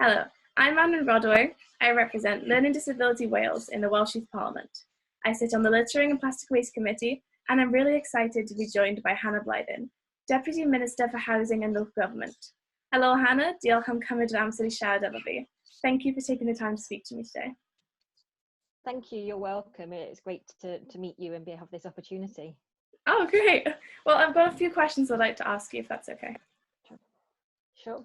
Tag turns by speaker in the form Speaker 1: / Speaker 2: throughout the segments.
Speaker 1: Hello, I'm Anwen Rodaway. I represent Learning Disability Wales in the Welsh Youth Parliament. I sit on the Littering and Plastic Waste Committee, and I'm really excited to be joined by Hannah Blythyn, Deputy Minister for Housing and Local Government. Hello Hannah, diolch am cymryd yr amser I siarad efo fi. Thank you for taking the time to speak to me today.
Speaker 2: Thank you, you're welcome. It's great to meet you and have this opportunity.
Speaker 1: Oh, great. Well, I've got a few questions I'd like to ask you, if that's okay.
Speaker 2: Sure.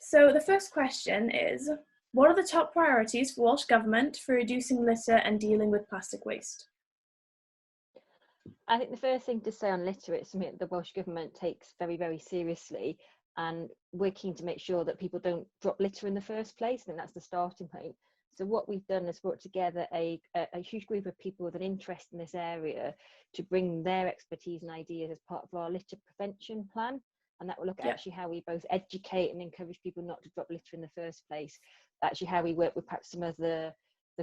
Speaker 1: So the first question is, what are the top priorities for Welsh Government for reducing litter and dealing with plastic waste?
Speaker 2: I think the first thing to say on litter, it's something that the Welsh Government takes very, very seriously, and we're keen to make sure that people don't drop litter in the first place. I think that's the starting point. So what we've done is brought together a huge group of people with an interest in this area to bring their expertise and ideas as part of our litter prevention plan. And that will look at actually how we both educate and encourage people not to drop litter in the first place. Actually how we work with perhaps some of the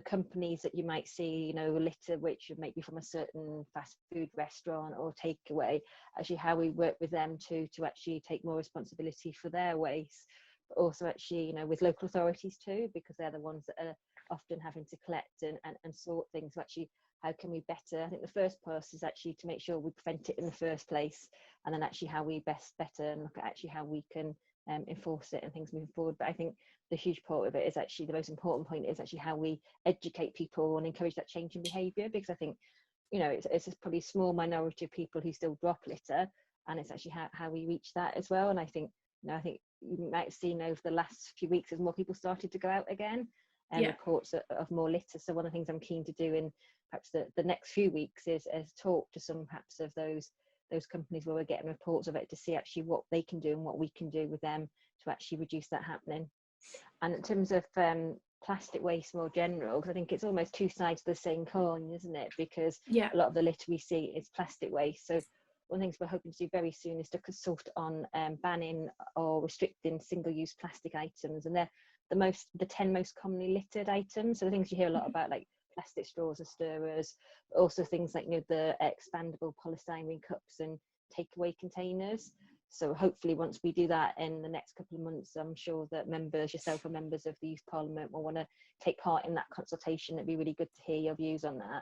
Speaker 2: companies that you might see, litter which may be from a certain fast food restaurant or takeaway, actually how we work with them to actually take more responsibility for their waste. But also actually, with local authorities too, because they're the ones that are often having to collect and sort things. So actually, how can we better? I think the first part is actually to make sure we prevent it in the first place, and then actually how we better and look at actually how we can enforce it and things moving forward. But I think the huge part of it is actually the most important point is actually how we educate people and encourage that change in behaviour, because I think it's probably a small minority of people who still drop litter, and it's actually how we reach that as well. And I think you might have seen over the last few weeks as more people started to go out again and reports of more litter. So one of the things I'm keen to do in perhaps the next few weeks is talk to some perhaps of those companies where we're getting reports of it, to see actually what they can do and what we can do with them to actually reduce that happening. And in terms of plastic waste more general, because I think it's almost two sides of the same coin, isn't it? Because a lot of the litter we see is plastic waste. So one of the things we're hoping to do very soon is to consult on banning or restricting single-use plastic items, and they're the 10 most commonly littered items. So the things you hear a lot about, like plastic straws and stirrers, but also things like the expandable polystyrene cups and takeaway containers. So hopefully once we do that in the next couple of months, I'm sure that yourself and members of the Youth Parliament will want to take part in that consultation. It'd be really good to hear your views on that.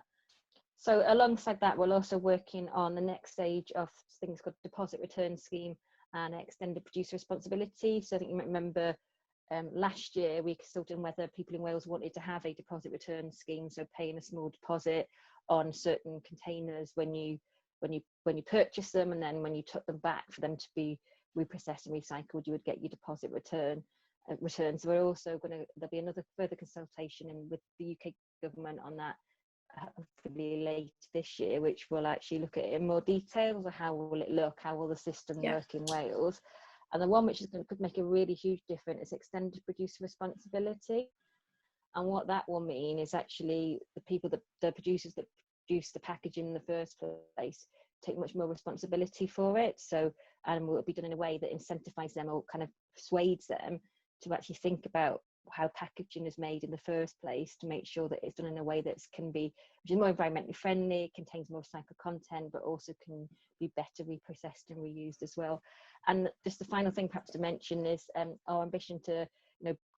Speaker 2: So alongside that, we're also working on the next stage of things called deposit return scheme and extended producer responsibility. So I think you might remember last year we consulted on whether people in Wales wanted to have a deposit return scheme, so paying a small deposit on certain containers when you purchase them, and then when you took them back for them to be reprocessed and recycled, you would get your deposit return. So we're also there'll be another further consultation with the UK government on that, hopefully late this year, which will actually look at it in more detail. So how will it look? How will the system work in Wales? And the one which could make a really huge difference is extended producer responsibility. And what that will mean is actually the producers that produce the packaging in the first place take much more responsibility for it. So, and will be done in a way that incentivizes them or kind of persuades them to actually think about how packaging is made in the first place, to make sure that it's done in a way that which is more environmentally friendly, contains more recycled content, but also can be better reprocessed and reused as well. And just the final thing perhaps to mention is our ambition to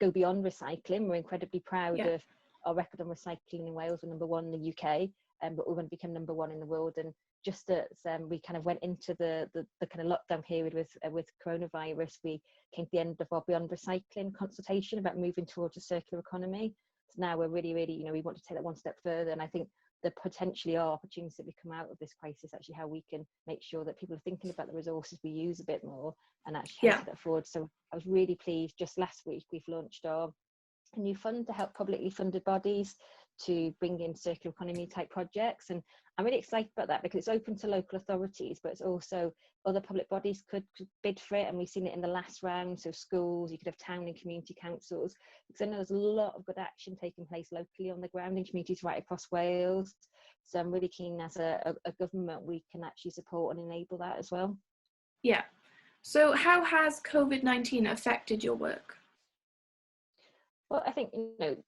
Speaker 2: go beyond recycling. We're incredibly proud of our record on recycling in Wales. We're number 1 in the UK, but we want to become number 1 in the world. And just as we kind of went into the kind of lockdown period with coronavirus, we came to the end of our Beyond Recycling consultation about moving towards a circular economy. So now we're really, we want to take that one step further. And I think there potentially are opportunities that we come out of this crisis, actually how we can make sure that people are thinking about the resources we use a bit more and actually take that forward. So I was really pleased. Just last week, we've launched a new fund to help publicly funded bodies to bring in circular economy type projects, and I'm really excited about that because it's open to local authorities, but it's also other public bodies could bid for it, and we've seen it in the last round. So schools, you could have town and community councils, because I know there's a lot of good action taking place locally on the ground in communities right across Wales. So I'm really keen as a government we can actually support and enable that as well.
Speaker 1: Yeah. So how has COVID-19 affected your work?
Speaker 2: Well, I think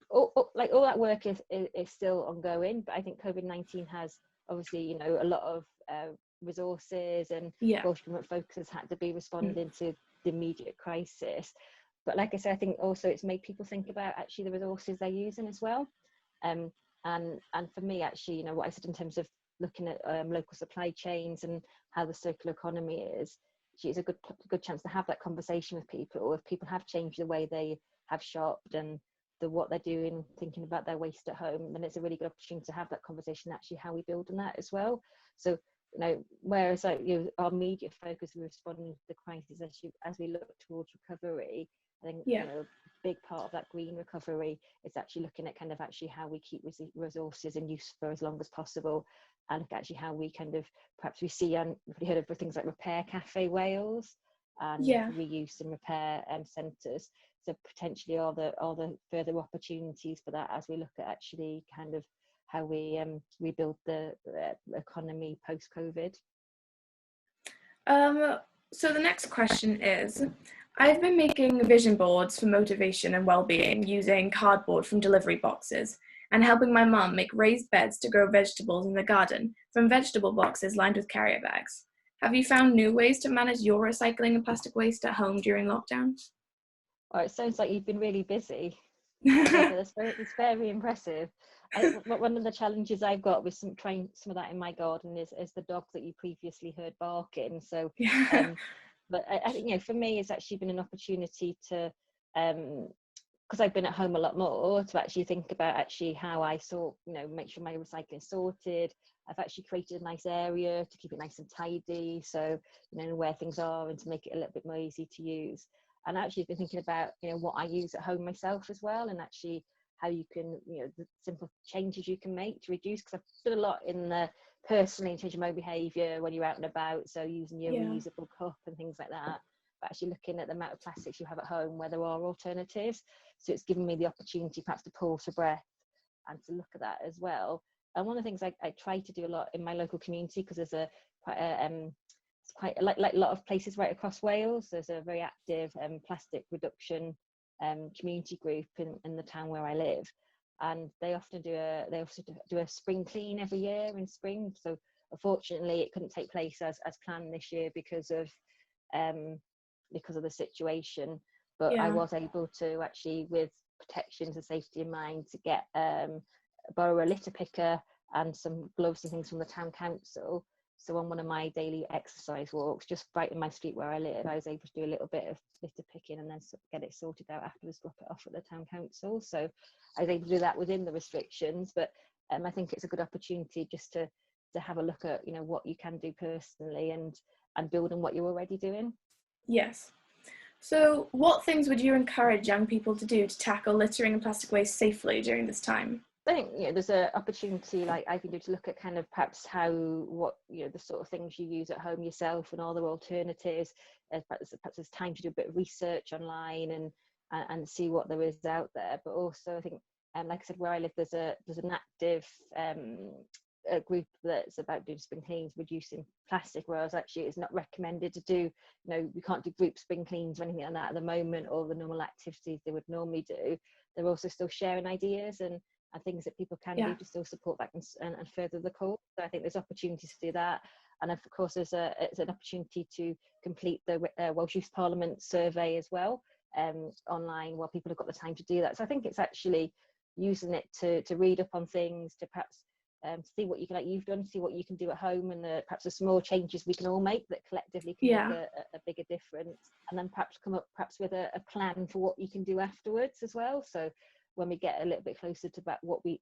Speaker 2: all that work is still ongoing, but I think COVID-19 has obviously a lot of resources, and Welsh Government focus has had to be responding to the immediate crisis. but like I said, I think also it's made people think about actually the resources they're using as well. And for me, actually, what I said in terms of looking at local supply chains and how the circular economy is, it's a good chance to have that conversation with people. If people have changed the way they have shopped and what they're doing, thinking about their waste at home, then it's a really good opportunity to have that conversation, actually how we build on that as well. So whereas our immediate focus, we responding to the crisis as we look towards recovery, I think a big part of that green recovery is actually looking at kind of actually how we keep resources in use for as long as possible, and look actually how we kind of perhaps we see and we've heard of things like Repair Cafe Wales and reuse and repair centres. So potentially are the further opportunities for that as we look at actually kind of how we rebuild the economy post-COVID.
Speaker 1: So the next question is, I've been making vision boards for motivation and well-being using cardboard from delivery boxes and helping my mum make raised beds to grow vegetables in the garden from vegetable boxes lined with carrier bags. Have you found new ways to manage your recycling and plastic waste at home during lockdown?
Speaker 2: Oh, it sounds like you've been really busy. It's very impressive. One of the challenges I've got with trying some of that in my garden is the dog that you previously heard barking. So, but I think for me, it's actually been an opportunity to, because I've been at home a lot more, to actually think about actually how I make sure my recycling is sorted. I've actually created a nice area to keep it nice and tidy, so where things are, and to make it a little bit more easy to use. And actually been thinking about what I use at home myself as well, and actually how you can the simple changes you can make to reduce, because I've done a lot in the personally in changing my behaviour when you're out and about, so using your reusable cup and things like that, but actually looking at the amount of plastics you have at home where there are alternatives. So it's given me the opportunity perhaps to pause for breath and to look at that as well. And one of the things I try to do a lot in my local community, because there's quite like a lot of places right across Wales, there's a very active plastic reduction community group in the town where I live, and they often do a spring clean every year in spring. So unfortunately it couldn't take place as planned this year because of the situation, but I was able to actually, with protections and safety in mind, to get borrow a litter picker and some gloves and things from the town council. So on one of my daily exercise walks, just right in my street where I live, I was able to do a little bit of litter picking and then get it sorted out afterwards, drop it off at the town council. So I was able to do that within the restrictions, but I think it's a good opportunity just to have a look at what you can do personally and build on what you're already doing.
Speaker 1: Yes. So what things would you encourage young people to do to tackle littering and plastic waste safely during this time?
Speaker 2: I think there's an opportunity, like I can do, to look at kind of perhaps the sort of things you use at home yourself and all the alternatives. Perhaps there's time to do a bit of research online and see what there is out there. But also I think, like I said, where I live, there's an active a group that's about doing spring cleans, reducing plastic, whereas actually it's not recommended to do, we can't do group spring cleans or anything like that at the moment, or the normal activities they would normally do. They're also still sharing ideas and things that people can do to still support that and further the cause. So I think there's opportunities to do that. And of course it's an opportunity to complete the Welsh Youth Parliament survey as well, online, while people have got the time to do that. So I think it's actually using it to read up on things, to perhaps see what you can, like you've done, see what you can do at home, and perhaps the small changes we can all make that collectively can make a bigger difference, and then perhaps come up with a plan for what you can do afterwards as well. So when we get a little bit closer to about what we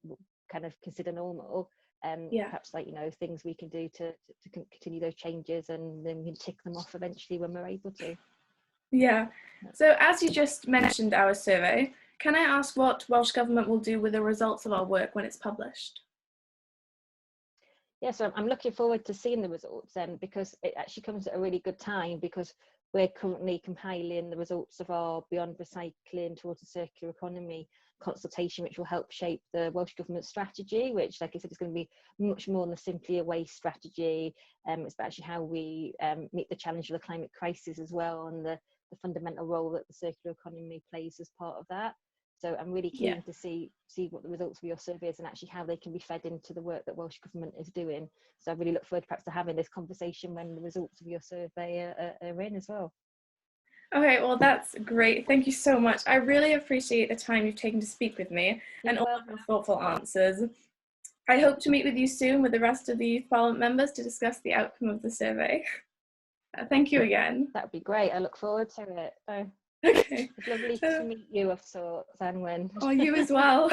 Speaker 2: kind of consider normal, perhaps things we can do to continue those changes, and then we can tick them off eventually when we're able to.
Speaker 1: Yeah. So as you just mentioned our survey, can I ask what Welsh Government will do with the results of our work when it's published?
Speaker 2: Yeah, so I'm looking forward to seeing the results, because it actually comes at a really good time, because we're currently compiling the results of our Beyond Recycling Towards a Circular Economy consultation, which will help shape the Welsh Government strategy, which, like I said, is going to be much more than simply a waste strategy. It's about actually how we meet the challenge of the climate crisis as well, and the fundamental role that the circular economy plays as part of that. So I'm really keen to see what the results of your survey is, and actually how they can be fed into the work that Welsh Government is doing. So I really look forward perhaps to having this conversation when the results of your survey are in as well.
Speaker 1: Okay, well, that's great. Thank you so much. I really appreciate the time you've taken to speak with me and all of your thoughtful answers. I hope to meet with you soon with the rest of the Youth Parliament members to discuss the outcome of the survey. Thank you again.
Speaker 2: That would be great. I look forward to it.
Speaker 1: Okay.
Speaker 2: It's lovely to meet you of sorts, Anwen.
Speaker 1: Oh, you as well.